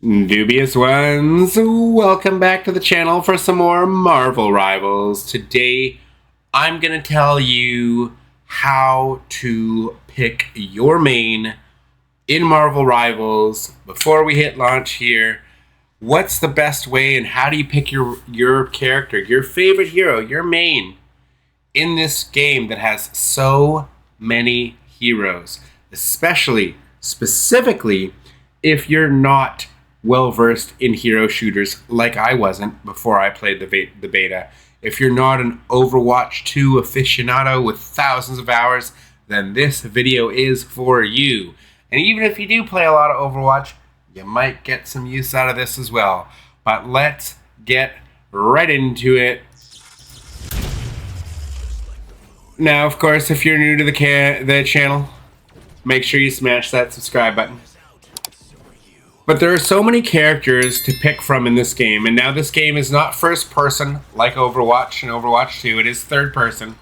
Dubious ones, welcome back to the channel for some more Marvel Rivals. Today, I'm going to tell you how to pick your main in Marvel Rivals. Before we hit launch here, what's the best way and how do you pick your character, your favorite hero, your main in this game that has so many heroes, specifically, if you're not well versed in hero shooters like I wasn't before I played the beta. If you're not an Overwatch 2 aficionado with thousands of hours, then this video is for you. And even if you do play a lot of Overwatch, you might get some use out of this as well. But let's get right into it. Now, of course, if you're new to the channel, make sure you smash that subscribe button. But there are so many characters to pick from in this game, and now this game is not first person like Overwatch and Overwatch 2, it is third person.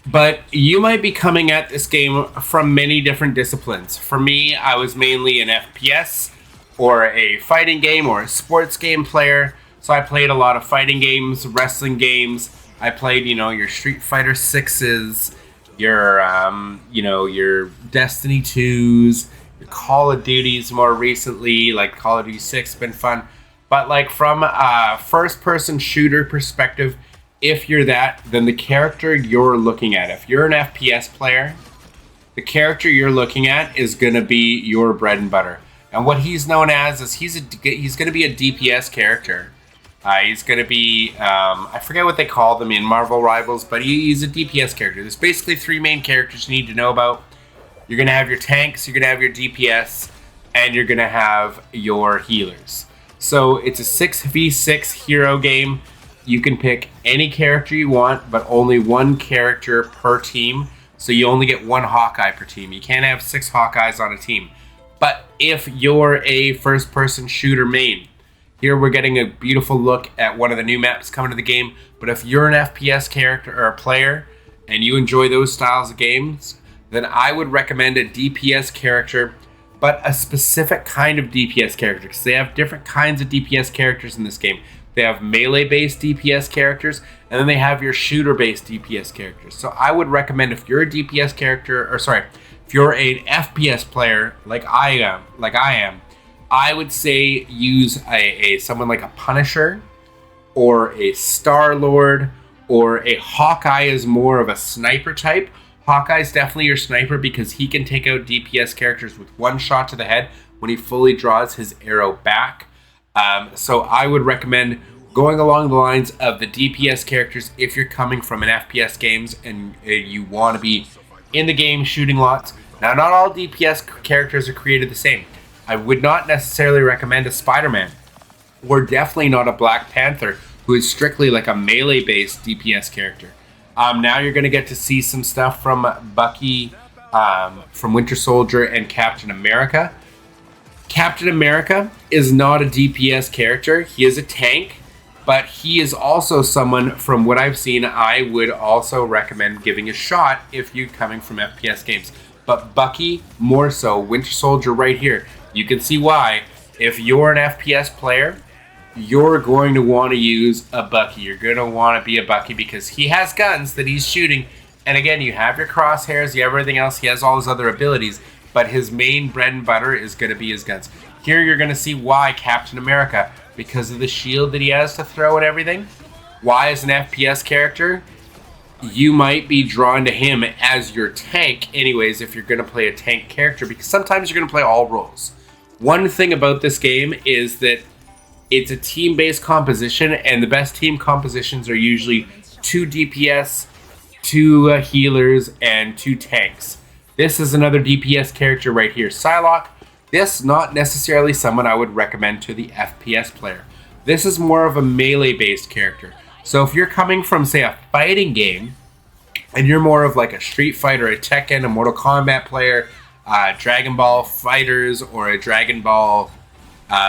But you might be coming at this game from many different disciplines. For me, I was mainly an FPS or a fighting game or a sports game player, so I played a lot of fighting games, wrestling games. I played, your Street Fighter 6s, your Destiny 2s, Call of Duties more recently, like Call of Duty 6 been fun. But like from a first-person shooter perspective, if you're that, then the character you're looking at, if you're an FPS player, the character you're looking at is going to be your bread and butter. And what he's known as is he's going to be a DPS character. He's going to be, I forget what they call them in Marvel Rivals, but he's a DPS character. There's basically three main characters you need to know about. You're going to have your tanks, you're going to have your DPS, and you're going to have your healers. So it's a 6v6 hero game. You can pick any character you want, but only one character per team. So you only get one Hawkeye per team. You can't have 6 Hawkeyes on a team. But if you're a first-person shooter main, here we're getting a beautiful look at one of the new maps coming to the game. But if you're an FPS character or a player, and you enjoy those styles of games, then I would recommend a DPS character, but a specific kind of DPS character, because they have different kinds of DPS characters in this game. They have melee-based DPS characters, and then they have your shooter-based DPS characters. So I would recommend if you're a DPS character, if you're an FPS player like I am, I would say use someone like a Punisher, or a Starlord, or a Hawkeye is more of a sniper type. Hawkeye's definitely your sniper because he can take out DPS characters with one shot to the head when he fully draws his arrow back. So I would recommend going along the lines of the DPS characters if you're coming from an FPS games and you want to be in the game shooting lots. Now, not all DPS characters are created the same. I would not necessarily recommend a Spider-Man, or definitely not a Black Panther, who is strictly like a melee-based DPS character. Now you're going to get to see some stuff from Bucky, from Winter Soldier, and Captain America. Captain America is not a DPS character. He is a tank, but he is also someone, from what I've seen, I would also recommend giving a shot if you're coming from FPS games. But Bucky, more so. Winter Soldier right here. You can see why. If you're an FPS player, you're going to want to use a Bucky. You're going to want to be a Bucky because he has guns that he's shooting. And again, you have your crosshairs, you have everything else. He has all his other abilities, but his main bread and butter is going to be his guns. Here you're going to see why Captain America, because of the shield that he has to throw and everything. Why, as an FPS character, you might be drawn to him as your tank anyways if you're going to play a tank character, because sometimes you're going to play all roles. One thing about this game is that it's a team-based composition, and the best team compositions are usually 2 DPS, 2 healers, and 2 tanks. This is another DPS character right here, Psylocke. This not necessarily someone I would recommend to the FPS player. This is more of a melee-based character. So if you're coming from, say, a fighting game, and you're more of like a Street Fighter, a Tekken, a Mortal Kombat player, Dragon Ball Fighters, or a Dragon Ball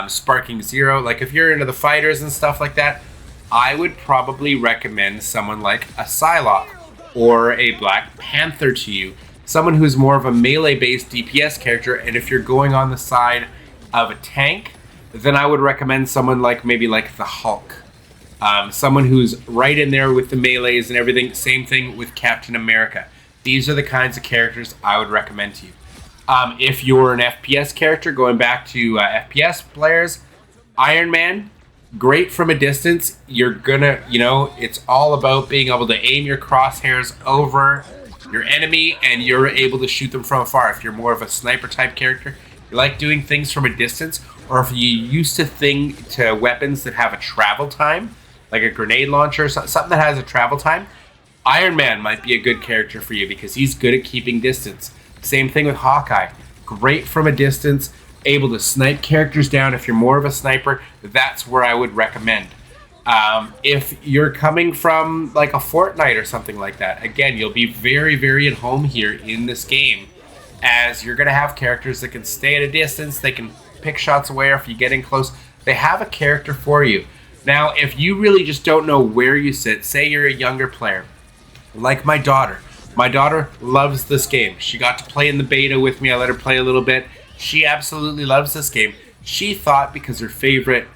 Sparking Zero, like if you're into the fighters and stuff like that, I would probably recommend someone like a Psylocke or a Black Panther to you. Someone who's more of a melee-based DPS character, and if you're going on the side of a tank, then I would recommend someone like maybe like the Hulk. Someone who's right in there with the melees and everything. Same thing with Captain America. These are the kinds of characters I would recommend to you. If you're an FPS character, going back to FPS players, Iron Man, great from a distance. You're gonna, it's all about being able to aim your crosshairs over your enemy and you're able to shoot them from afar. If you're more of a sniper type character, you like doing things from a distance, or if you used to weapons that have a travel time, like a grenade launcher, something that has a travel time, Iron Man might be a good character for you because he's good at keeping distance. Same thing with Hawkeye. Great from a distance, able to snipe characters down. If you're more of a sniper, that's where I would recommend. If you're coming from like a Fortnite or something like that, again, you'll be very, very at home here in this game, as you're going to have characters that can stay at a distance, they can pick shots away, or if you get in close, they have a character for you. Now, if you really just don't know where you sit, say you're a younger player, like my daughter. My daughter loves this game. She got to play in the beta with me. I let her play a little bit. She absolutely loves this game. She thought because her favorite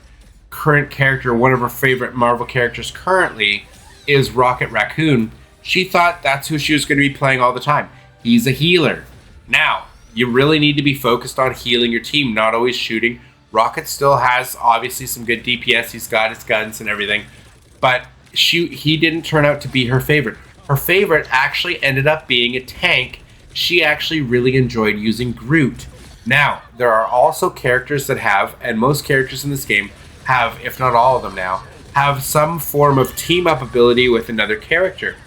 current character, one of her favorite Marvel characters currently, is Rocket Raccoon, she thought that's who she was going to be playing all the time. He's a healer. Now, you really need to be focused on healing your team, not always shooting. Rocket still has, obviously, some good DPS. He's got his guns and everything. But he didn't turn out to be her favorite. Her favorite actually ended up being a tank. She actually really enjoyed using Groot. Now, there are also characters that have, and most characters in this game have, if not all of them now, have some form of team-up ability with another character.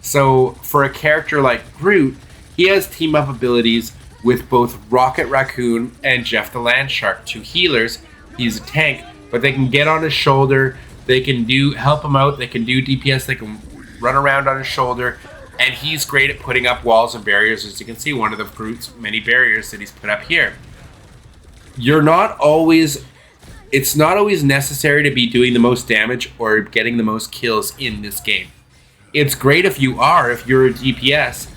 So, for a character like Groot, he has team-up abilities with both Rocket Raccoon and Jeff the Landshark, two healers. He's a tank, but they can get on his shoulder, they can help him out, they can do DPS, they can run around on his shoulder, and he's great at putting up walls and barriers. As you can see, one of the Groot's many barriers that he's put up here. It's not always necessary to be doing the most damage or getting the most kills in this game. It's great if you're a DPS,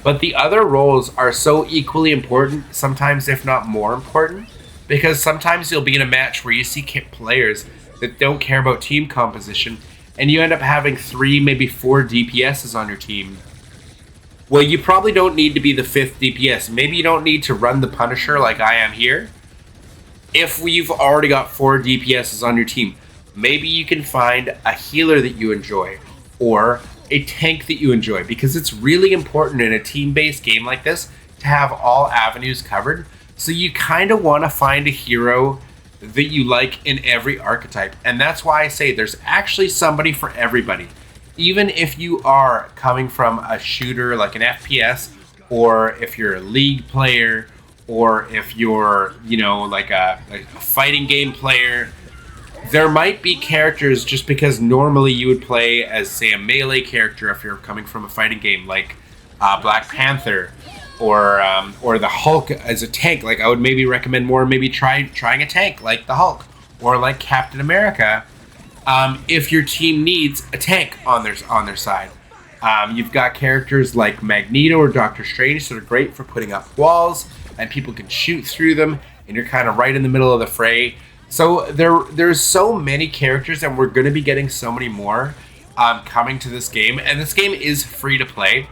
but the other roles are so equally important, sometimes if not more important, because sometimes you'll be in a match where you see players that don't care about team composition, and you end up having 3, maybe 4 DPSs on your team. Well, you probably don't need to be the 5th DPS. Maybe you don't need to run the Punisher like I am here. If you've already got 4 DPSs on your team, maybe you can find a healer that you enjoy, or a tank that you enjoy, because it's really important in a team-based game like this to have all avenues covered. So you kind of want to find a hero that you like in every archetype. And that's why I say there's actually somebody for everybody. Even if you are coming from a shooter like an FPS, or if you're a League player, or if you're, like a fighting game player, there might be characters, just because normally you would play as, say, a melee character if you're coming from a fighting game, like Black Panther, or the Hulk as a tank. Like, I would maybe recommend more, maybe trying a tank like the Hulk, or like Captain America, if your team needs a tank on their side. You've got characters like Magneto or Doctor Strange that are great for putting up walls, and people can shoot through them, and you're kind of right in the middle of the fray. So there's so many characters, and we're going to be getting so many more coming to this game. And this game is free to play.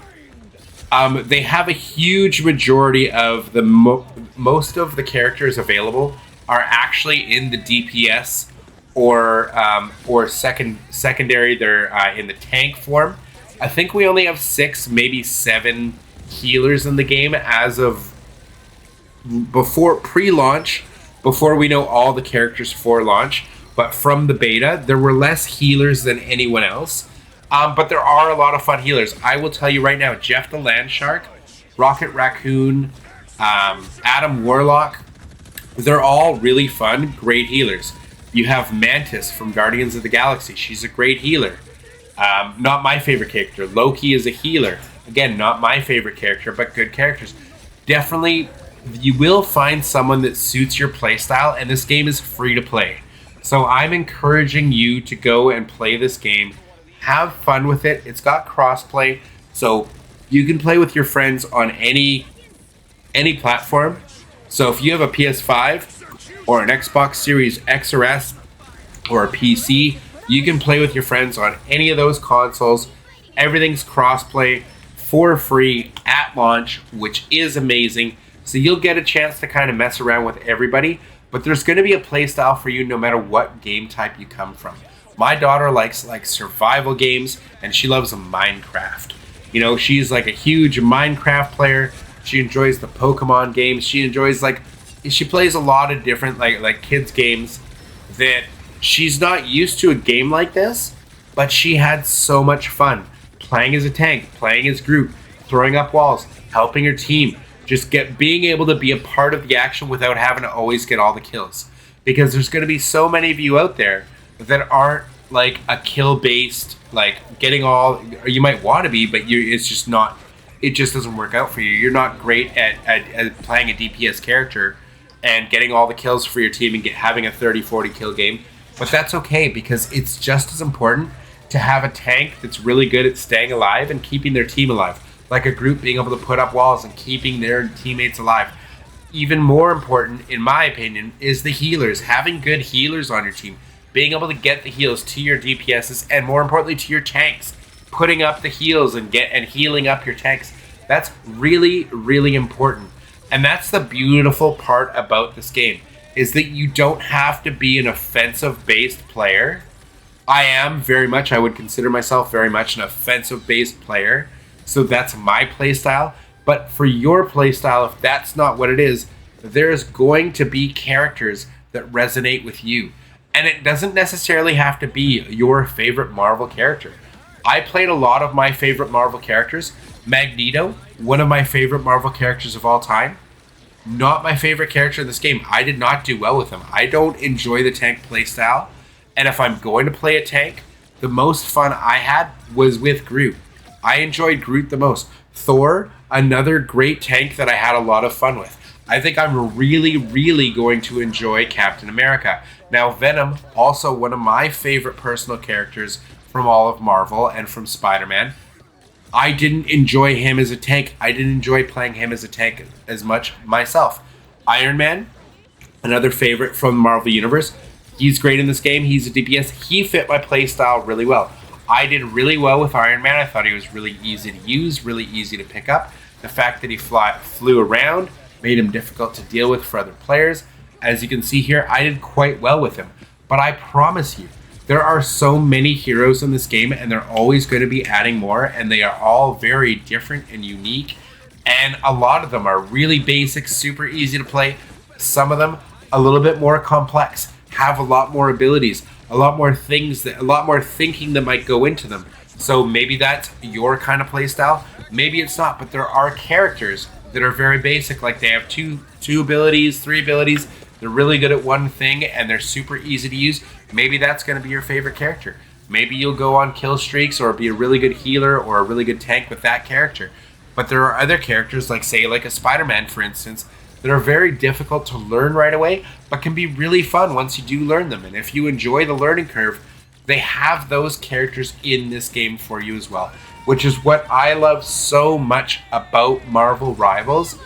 They have a huge majority of the most of the characters available are actually in the DPS or secondary. They're in the tank form. I think we only have 6, maybe 7 healers in the game as of pre-launch, before we know all the characters for launch. But from the beta, there were less healers than anyone else. But there are a lot of fun healers. I will tell you right now, Jeff the Landshark, Rocket Raccoon, Adam Warlock, they're all really fun, great healers. You have Mantis from Guardians of the Galaxy. She's a great healer. Not my favorite character. Loki is a healer. Again, not my favorite character, but good characters. Definitely, you will find someone that suits your playstyle, and this game is free to play. So I'm encouraging you to go and play this game. Have fun with it. It's got crossplay, so you can play with your friends on any platform. So if you have a PS5, or an Xbox Series X or S or a PC. You can play with your friends on any of those consoles. Everything's crossplay for free at launch, which is amazing. So you'll get a chance to kind of mess around with everybody, but there's going to be a playstyle for you no matter what game type you come from. My daughter likes survival games, and she loves Minecraft. You know, she's like a huge Minecraft player. She enjoys the Pokemon games. She enjoys she plays a lot of different like kids games that she's not used to a game like this, but she had so much fun playing as a tank, playing as Groot, throwing up walls, helping her team, just being able to be a part of the action without having to always get all the kills. Because there's going to be so many of you out there that aren't like a kill based, like getting all, or you might want to be, but it's just not, it just doesn't work out for you. You're not great at playing a DPS character and getting all the kills for your team and having a 30-40 kill game. But that's okay, because it's just as important to have a tank that's really good at staying alive and keeping their team alive. Like a Groot being able to put up walls and keeping their teammates alive. Even more important, in my opinion, is the healers. Having good healers on your team. Being able to get the heals to your DPSs, and more importantly to your tanks. Putting up the heals and healing up your tanks. That's really, really important. And that's the beautiful part about this game, is that you don't have to be an offensive-based player. I would consider myself very much an offensive-based player. So that's my playstyle. But for your playstyle, if that's not what it is, there's going to be characters that resonate with you. And it doesn't necessarily have to be your favorite Marvel character. I played a lot of my favorite Marvel characters. Magneto, one of my favorite Marvel characters of all time. Not my favorite character in this game. I did not do well with him. I don't enjoy the tank playstyle. And if I'm going to play a tank, the most fun I had was with Groot. I enjoyed Groot the most. Thor, another great tank that I had a lot of fun with. I think I'm really, really going to enjoy Captain America. Now, Venom, also one of my favorite personal characters from all of Marvel and from Spider-Man. I didn't enjoy him as a tank. I didn't enjoy playing him as a tank as much myself. Iron Man, another favorite from the Marvel Universe. He's great in this game. He's a DPS. He fit my playstyle really well. I did really well with Iron Man. I thought he was really easy to use, really easy to pick up. The fact that he flew around made him difficult to deal with for other players. As you can see here, I did quite well with him. But I promise you, there are so many heroes in this game, and they're always going to be adding more, and they are all very different and unique. And a lot of them are really basic, super easy to play. Some of them a little bit more complex, have a lot more abilities, a lot more thinking that might go into them. So maybe that's your kind of playstyle. Maybe it's not, but there are characters that are very basic, like they have two abilities, 3 abilities. They're really good at one thing, and they're super easy to use. Maybe that's going to be your favorite character. Maybe you'll go on kill streaks or be a really good healer or a really good tank with that character. But there are other characters, like a Spider-Man, for instance, that are very difficult to learn right away, but can be really fun once you do learn them. And if you enjoy the learning curve, they have those characters in this game for you as well. Which is what I love so much about Marvel Rivals,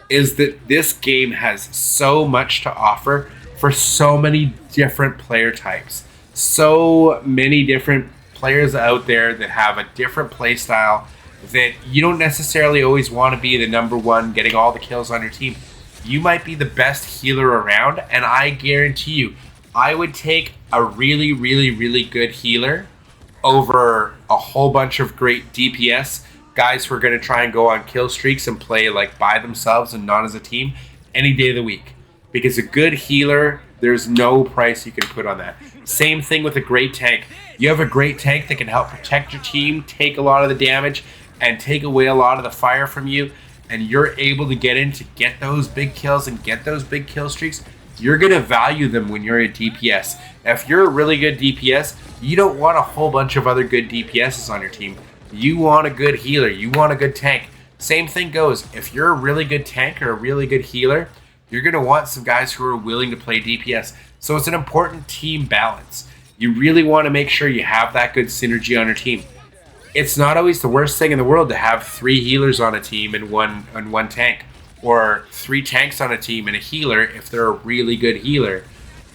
is that this game has so much to offer for so many different player types. So many different players out there that have a different play style, that you don't necessarily always want to be the number one getting all the kills on your team. You might be the best healer around, and I guarantee you, I would take a really, really, really good healer over a whole bunch of great DPS guys who are going to try and go on kill streaks and play like by themselves and not as a team any day of the week. Because a good healer, there's no price you can put on that. Same thing with a great tank. You have a great tank that can help protect your team, take a lot of the damage, and take away a lot of the fire from you, and you're able to get in to get those big kills and get those big kill streaks. You're going to value them when you're a DPS. Now, if you're a really good DPS, you don't want a whole bunch of other good DPSs on your team. You want a good healer. You want a good tank. Same thing goes. If you're a really good tank or a really good healer, you're going to want some guys who are willing to play DPS. So it's an important team balance. You really want to make sure you have that good synergy on your team. It's not always the worst thing in the world to have 3 healers on a team and one tank, or 3 tanks on a team and a healer if they're a really good healer.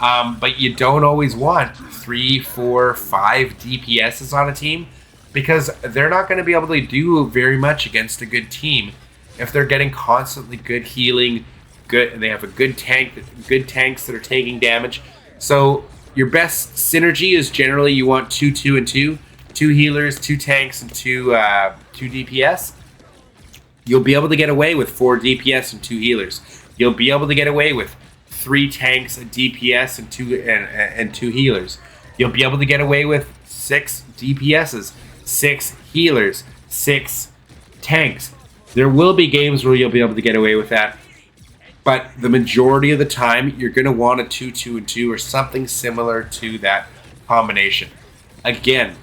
But you don't always want 3, 4, 5 DPSs on a team, because they're not going to be able to do very much against a good team if they're getting constantly good healing, and they have a good tanks that are taking damage. So your best synergy is generally you want 2, 2, and 2. 2 healers, 2 tanks, and 2 DPS. You'll be able to get away with 4 DPS and 2 healers. You'll be able to get away with 3 tanks, a DPS, and 2 healers. You'll be able to get away with 6 DPSs, 6 healers, 6 tanks. There will be games where you'll be able to get away with that, but the majority of the time, you're going to want a 2, 2, and 2, or something similar to that combination. Again,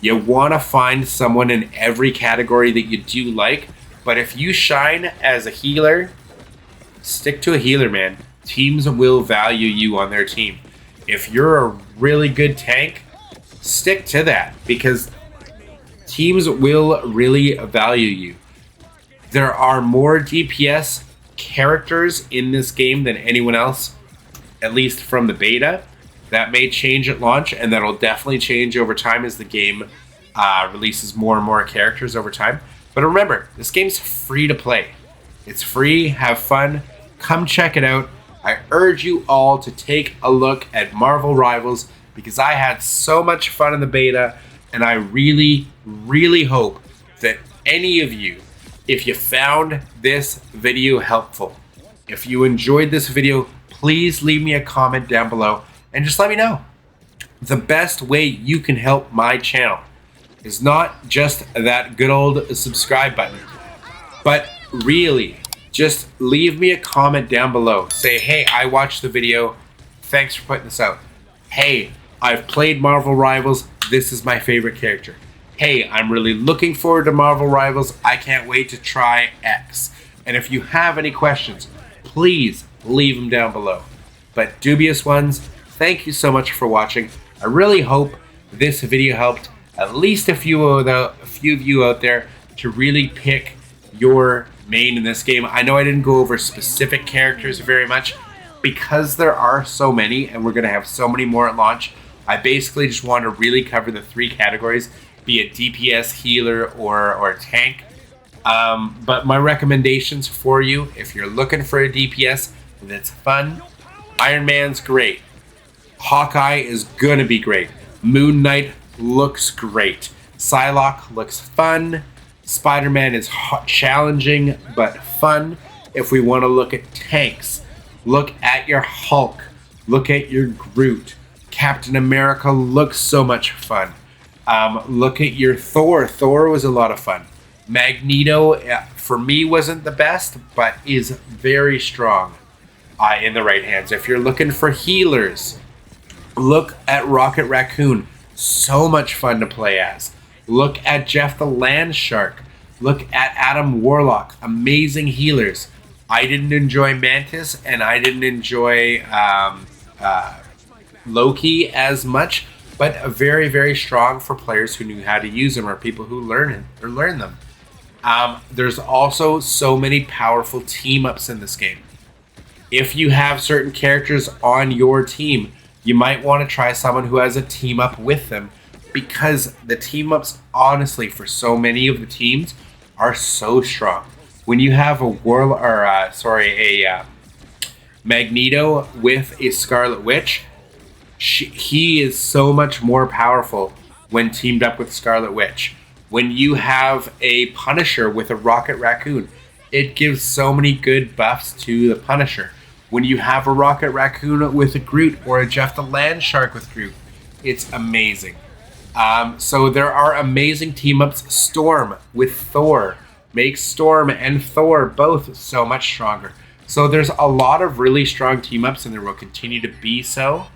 you want to find someone in every category that you do like, but if you shine as a healer, stick to a healer, man. Teams will value you on their team. If you're a really good tank, stick to that, because teams will really value you. There are more DPS characters in this game than anyone else, at least from the beta. That may change at launch, and that'll definitely change over time as the game releases more and more characters over time. But remember, this game's free to play. It's free, have fun, come check it out. I urge you all to take a look at Marvel Rivals, because I had so much fun in the beta, and I really, really hope that any of you, if you found this video helpful, if you enjoyed this video, please leave me a comment down below and just let me know. The best way you can help my channel is not just that good old subscribe button, but really just leave me a comment down below. Say, hey, I watched the video. Thanks for putting this out. Hey, I've played Marvel Rivals. This is my favorite character. Hey, I'm really looking forward to Marvel Rivals. I can't wait to try X. And if you have any questions, please leave them down below. But dubious ones, thank you so much for watching. I really hope this video helped at least a few of you out there to really pick your main in this game. I know I didn't go over specific characters very much because there are so many, and we're going to have so many more at launch. I basically just want to really cover the 3 categories, be it DPS, healer, or tank. But my recommendations for you, if you're looking for a DPS that's fun, Iron Man's great. Hawkeye is going to be great. Moon Knight looks great. Psylocke looks fun. Spider-Man is challenging but fun. If we want to look at tanks, look at your Hulk. Look at your Groot. Captain America looks so much fun. Look at your Thor. Thor was a lot of fun. Magneto, for me, wasn't the best, but is very strong in the right hands. If you're looking for healers, look at Rocket Raccoon. So much fun to play as. Look at Jeff the Land Shark. Look at Adam Warlock. Amazing healers. I didn't enjoy Mantis, and I didn't enjoy Loki as much, but very, very strong for players who knew how to use them, or people who learn them. There's also so many powerful team-ups in this game. If you have certain characters on your team, you might want to try someone who has a team-up with them, because the team-ups, honestly, for so many of the teams, are so strong. When you have a Magneto with a Scarlet Witch, he is so much more powerful when teamed up with Scarlet Witch. When you have a Punisher with a Rocket Raccoon, it gives so many good buffs to the Punisher. When you have a Rocket Raccoon with a Groot, or a Jeff the Land Shark with Groot, it's amazing. So there are amazing team-ups. Storm with Thor makes Storm and Thor both so much stronger. So there's a lot of really strong team-ups, and there will continue to be so.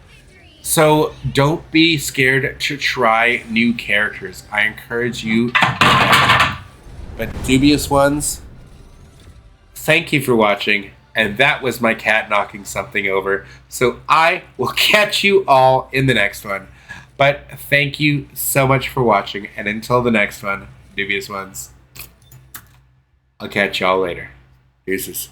So don't be scared to try new characters. I encourage you. But dubious ones, thank you for watching. And that was my cat knocking something over. So I will catch you all in the next one. But thank you so much for watching. And until the next one, dubious ones, I'll catch y'all later. Deuces.